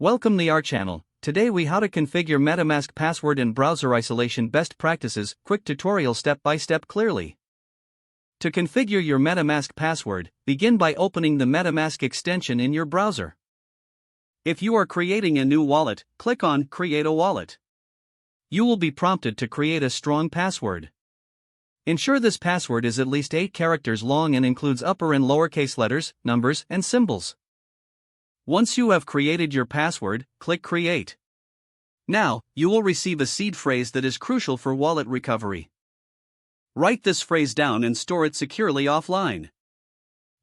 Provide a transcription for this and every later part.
Welcome to our channel. Today we how to configure MetaMask password and browser isolation best practices, quick tutorial step by step clearly. To configure your MetaMask password, begin by opening the MetaMask extension in your browser. If you are creating a new wallet, click on Create a Wallet. You will be prompted to create a strong password. Ensure this password is at least 8 characters long and includes upper and lowercase letters, numbers, and symbols. Once you have created your password, click Create. Now, you will receive a seed phrase that is crucial for wallet recovery. Write this phrase down and store it securely offline.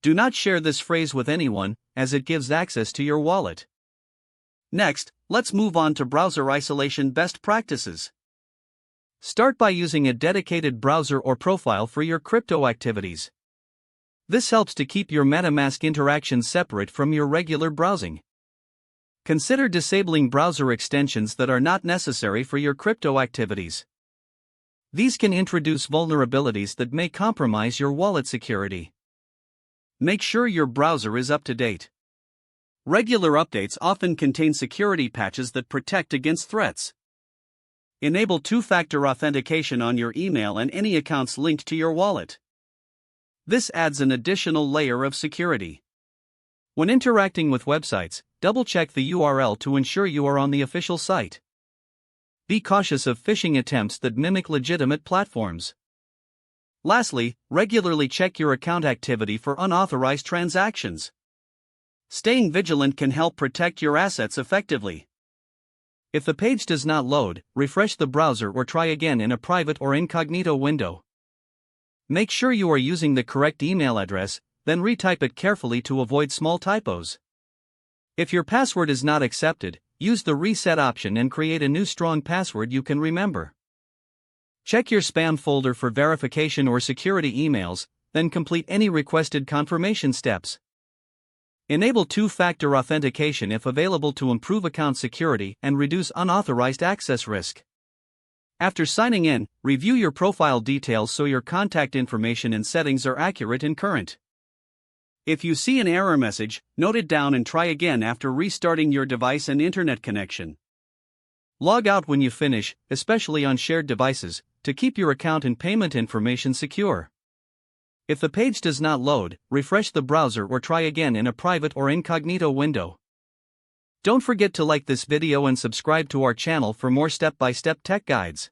Do not share this phrase with anyone, as it gives access to your wallet. Next, let's move on to browser isolation best practices. Start by using a dedicated browser or profile for your crypto activities. This helps to keep your MetaMask interactions separate from your regular browsing. Consider disabling browser extensions that are not necessary for your crypto activities. These can introduce vulnerabilities that may compromise your wallet security. Make sure your browser is up to date. Regular updates often contain security patches that protect against threats. Enable two-factor authentication on your email and any accounts linked to your wallet. This adds an additional layer of security. When interacting with websites, double-check the URL to ensure you are on the official site. Be cautious of phishing attempts that mimic legitimate platforms. Lastly, regularly check your account activity for unauthorized transactions. Staying vigilant can help protect your assets effectively. If the page does not load, refresh the browser or try again in a private or incognito window. Make sure you are using the correct email address, then retype it carefully to avoid small typos. If your password is not accepted, use the reset option and create a new strong password you can remember. Check your spam folder for verification or security emails, then complete any requested confirmation steps. Enable two-factor authentication if available to improve account security and reduce unauthorized access risk. After signing in, review your profile details so your contact information and settings are accurate and current. If you see an error message, note it down and try again after restarting your device and internet connection. Log out when you finish, especially on shared devices, to keep your account and payment information secure. If the page does not load, refresh the browser or try again in a private or incognito window. Don't forget to like this video and subscribe to our channel for more step-by-step tech guides.